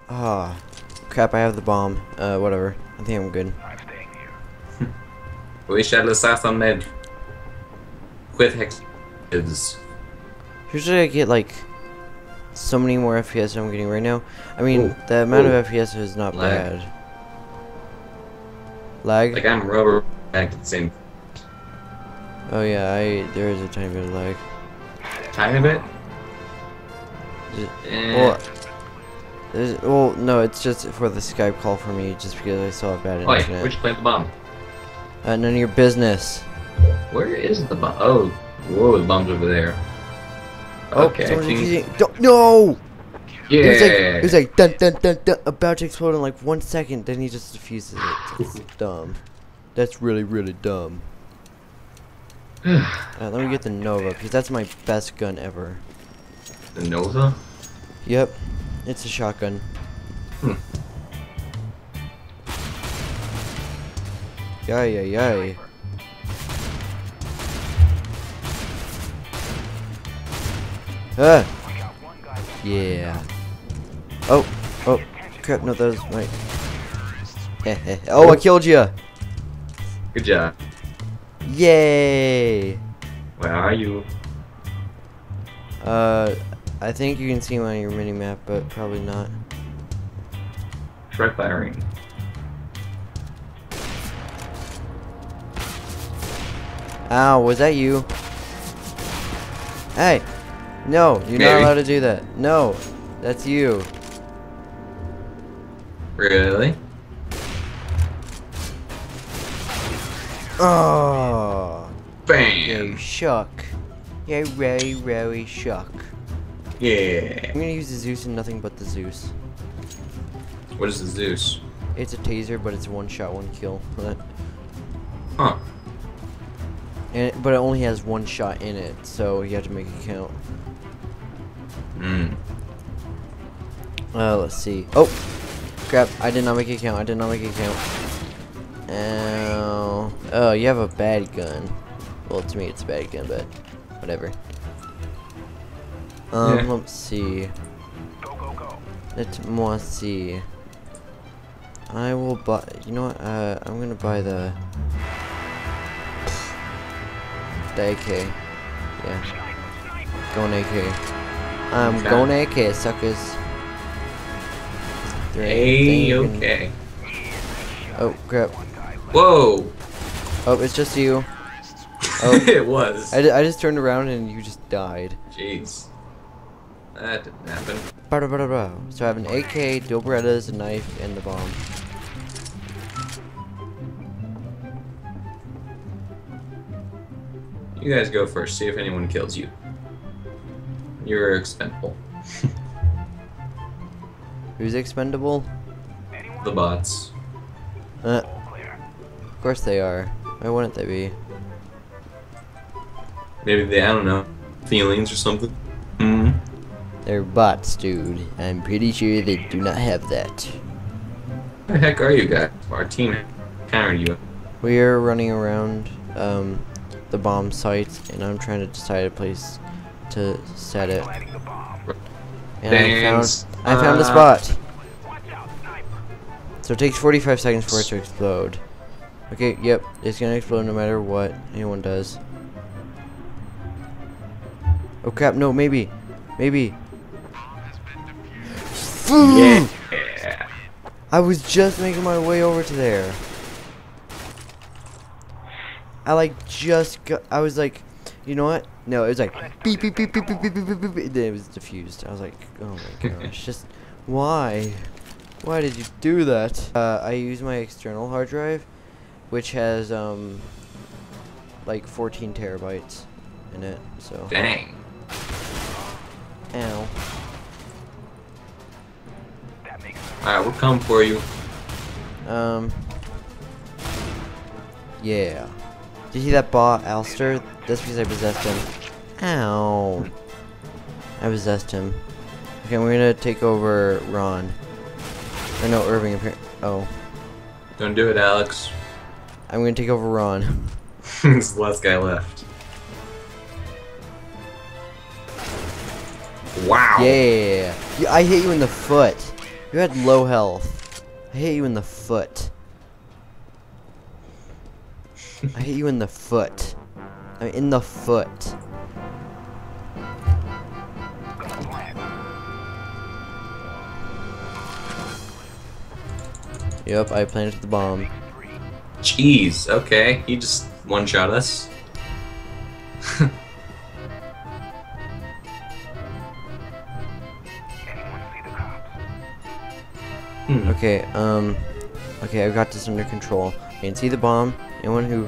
Ah, crap! I have the bomb. Whatever. I think I'm good. We shall assassin med with hexes. Usually I get like so many more FPS than I'm getting right now. I mean, the amount of FPS is not Lag. bad. Lag? Like I'm rubber back at the same Oh yeah, there is a tiny bit of lag. tiny bit. Well, well, no, it's just for the Skype call for me, just because I still have bad Oi, internet. where'd you plant the bomb? None of your business. Where is the bomb? Oh, whoa, the bomb's over there. Oh, Okay, someone's defusing. No! yeah. It was like dun dun dun dun, about to explode in like 1 second. Then he just diffuses it. It's dumb. That's really really dumb. Let me get the Nova because that's my best gun ever. The Nova? Yep, it's a shotgun. Yay yay yay. Ah! Yeah. Oh, oh, crap! No, that was my. Oh, I killed you! Good job. Yay! Where are you? I think you can see me on your mini map, but probably not. Try firing. Ow, was that you? Hey! No, you're not allowed to do that. No, that's you. Really? Oh! Bam! You shuck. You very shuck. Yeah. I'm gonna use the Zeus and nothing but the Zeus. What is the Zeus? It's a taser, but it's one shot, one kill. Huh. But it only has one shot in it, so you have to make it count. Let's see. Oh! Crap, I did not make it count. I did not make it count. Ow. Oh, you have a bad gun. Well, to me it's a bad gun, but whatever. Let's see. Let's see. I will buy. You know what? I'm gonna buy the AK. Yeah. Going AK. I'm going AK, suckers. Hey, okay. Oh crap. Whoa! Oh, it's just you. Oh, It was. I just turned around and you just died. Jeez. That didn't happen. So I have an AK, dual Berettas, a knife, and the bomb. You guys go first, see if anyone kills you. You're expendable. Who's expendable? The bots. Of course they are. Why wouldn't they be? Maybe they, I don't know, feelings or something. Mm-hmm. They're bots, dude. I'm pretty sure they do not have that. Where the heck are you guys? Our team countered you. We are running around the bomb site, and I'm trying to decide a place to set it. And I found a spot. So it takes 45 seconds for it to explode. Okay, yep, it's gonna explode no matter what anyone does. Oh crap, no, maybe. Yeah. I was just making my way over to there. I like just got, I was like, you know what? No, it was like beep beep beep beep beep beep beep beep beep, beep. Then it was diffused. I was like, oh my gosh, just why? Why did you do that? I use my external hard drive, which has like 14 terabytes in it. So. Dang. Ow. Alright, we'll come for you. Yeah. Did you see that bot, Alistair? That's because I possessed him. Ow. I possessed him. Okay, we're gonna take over Ron. Or no, Irving apparently. Oh. Don't do it, Alex. I'm gonna take over Ron. There's the last guy left. Wow. Yeah. I hit you in the foot. You had low health. I hit you in the foot. I hit you in the foot. I mean, in the foot. Yep, I planted the bomb. Jeez, okay. He just one-shot us. Okay, okay, I've got this under control. I can see the bomb. Anyone who...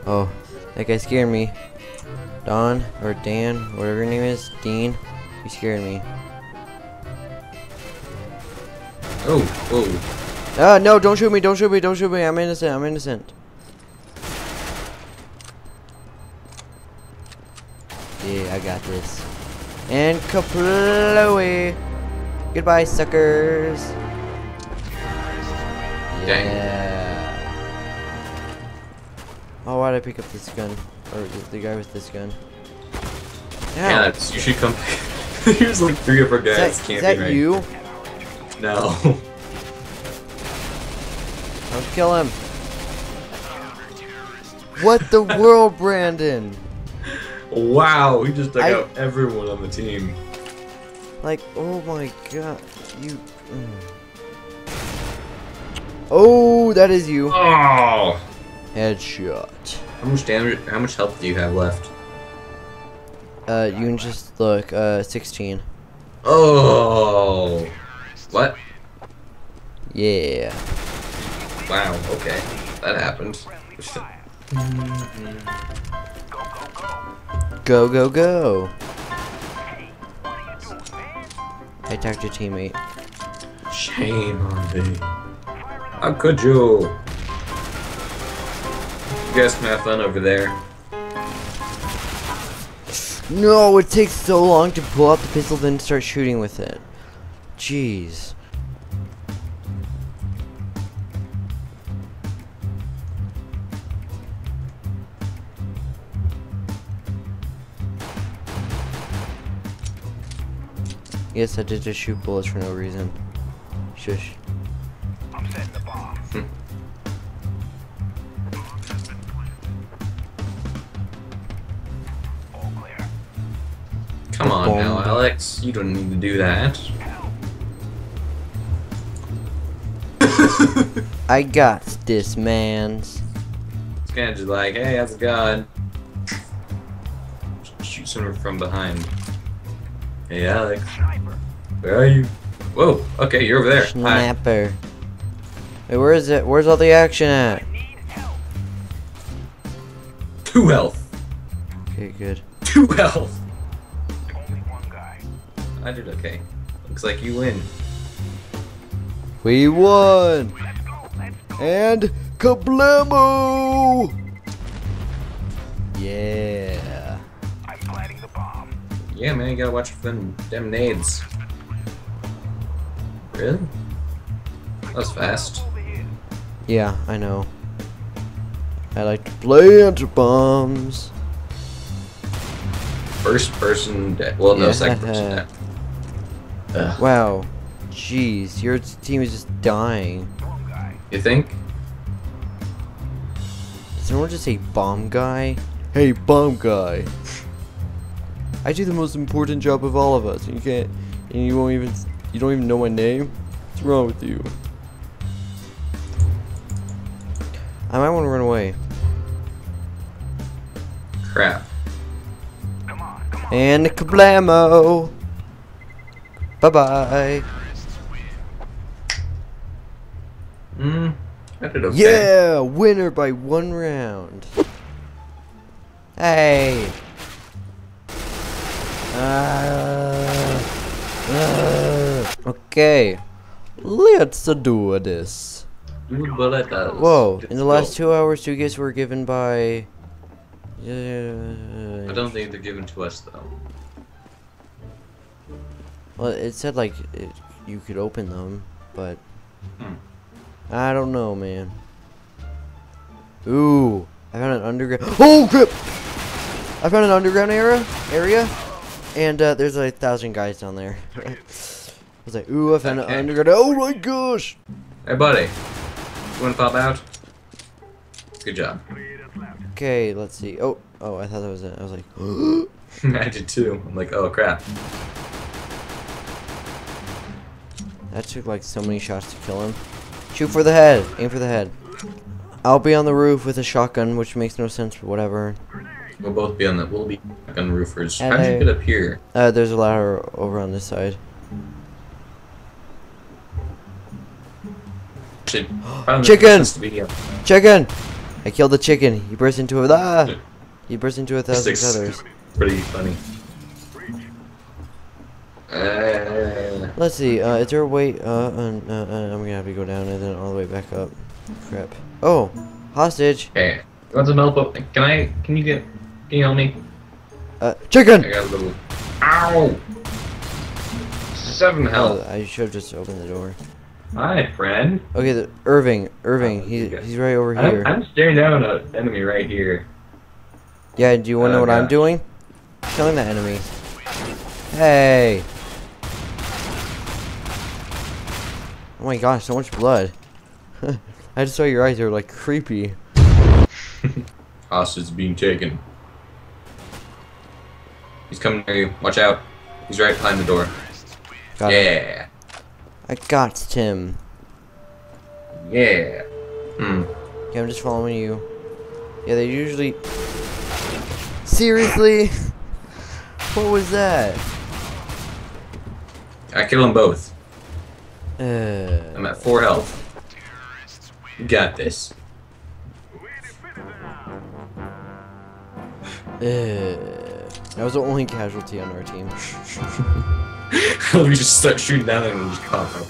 Oh, that guy scared me. Don, or Dan, whatever your name is. Dean, you scared me. Oh, whoa. No, don't shoot me, don't shoot me, don't shoot me. I'm innocent, I'm innocent. Yeah, I got this. And kaplowy. Goodbye, suckers. Dang. Yeah. Oh, why'd I pick up this gun? Or the guy with this gun? Yeah, you should come. Here's like 3 of our guys camping. Is that right? you? No. Don't kill him. What the world, Brandon? Wow, we just took out everyone on the team. Like, oh my god, you. Oh, that is you. Oh. Headshot. How much damage? How much health do you have left? You can just look. 16. Oh. What? Yeah. Wow. Okay, that happened. Go, go, go. I attacked your teammate. Shame on thee. How could you? You guys can have fun over there. No, it takes so long to pull out the pistol, then start shooting with it. Jeez. Yes, I did just shoot bullets for no reason. Shush. I'm setting the bomb. All clear. Come on now, Alex. You don't need to do that. I got this, mans. It's kind of just like, hey, how's it going? Shoot someone from behind. Hey, Alex. Sniper. Where are you? Whoa. Okay, you're over there. Hi. Snapper. Hey, where is it? Where's all the action at? I need help. 2 health. Okay, good. 2 health. Only one guy. I did okay. Looks like you win. We won! Let's go. Let's go. And kablamo! Yeah. I'm planting the bomb. Yeah, man, you gotta watch for them nades. Really? That was fast. Over here. Yeah, I know. I like to plant bombs. First person dead. Well, no, Yeah. second person dead. Ugh. Wow. Jeez, your team is just dying. Bomb guy. You think? Did someone just say bomb guy? Hey, bomb guy. I do the most important job of all of us, and you can't, and you don't even know my name? What's wrong with you? I might want to run away. Crap. Come on. Come on. And kablamo! Bye-bye. I did okay. Yeah! Winner by 1 round. Hey! Okay. Let's do this. Whoa, in the last 2 hours, 2 gifts were given by... I don't think they're given to us, though. Well, it said, like, you could open them, but... Hmm. I don't know, man. Ooh, I found an underground... Oh, crap! I found an underground area, and there's like 1,000 guys down there. was like, ooh, I found an Okay. underground. Oh my gosh! Hey, buddy. You wanna pop out? Good job. Okay, let's see. Oh, I thought that was it. I was like, I did too. I'm like, oh crap. that took like so many shots to kill him. Shoot for the head. Aim for the head. I'll be on the roof with a shotgun, which makes no sense, but whatever. We'll both be on the. We'll be gun roofers. And How'd you get up here? There's a ladder over on this side. Actually, probably Chicken! has to be, Chicken! I killed the chicken. He burst into a He burst into 1,000 Six. feathers. Pretty funny. Let's see. Is there a way? I'm gonna have to go down and then all the way back up. Crap. Oh, hostage. Okay. What's a milk? Can you help me? Chicken. I got a little. Ow! 7 health. I should have just opened the door. Hi, friend. Okay, Irving. Okay. He's right over here. I'm staring down at an enemy right here. Yeah. Do you want to know what I'm gosh. doing? Killing the enemy. Hey. Oh my gosh, so much blood. I just saw your eyes. They were like creepy. Hostage being taken. He's coming near you. Watch out. He's right behind the door. Got him. Yeah. I got him. Yeah. Okay, I'm just following you. Yeah, they usually... Seriously? What was that? I killed them both. Uh, I'm at 4 health. You got this. that was the only casualty on our team. We just start shooting down and we just pop up.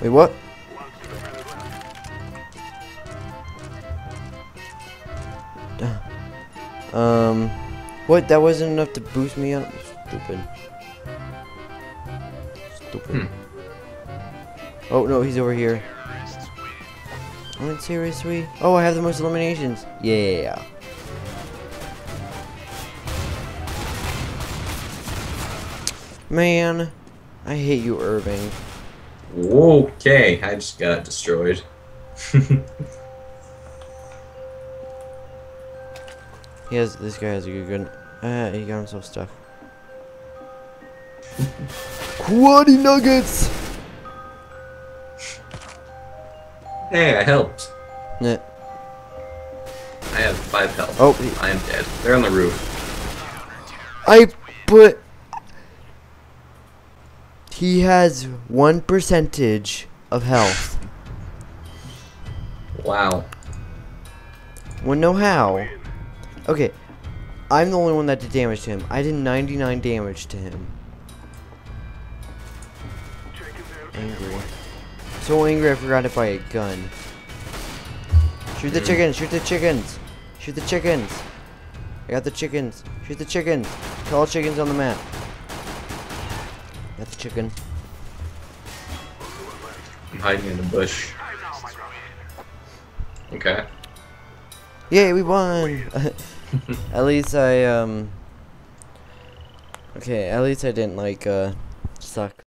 Wait, what? What? That wasn't enough to boost me up? Stupid. Stupid. Oh, no, he's over here. I mean, seriously? Oh, I have the most eliminations. Yeah. Man, I hate you, Irving. Okay, I just got destroyed. This guy has a good he got himself stuck. Quaddy nuggets! Hey, I helped. Nah. I have 5 health. Oh, I am dead. They're on the roof. He has 1% of health. Wow. Wanna know how? Okay, I'm the only one that did damage to him. I did 99 damage to him. Angry. So angry I forgot to buy a gun. Shoot the chickens! Shoot the chickens! Shoot the chickens! I got the chickens! Shoot the chickens! Kill all chickens on the map. Got the chicken. I'm hiding in the bush. Okay. Yay, we won! At least I, okay, at least I didn't, like,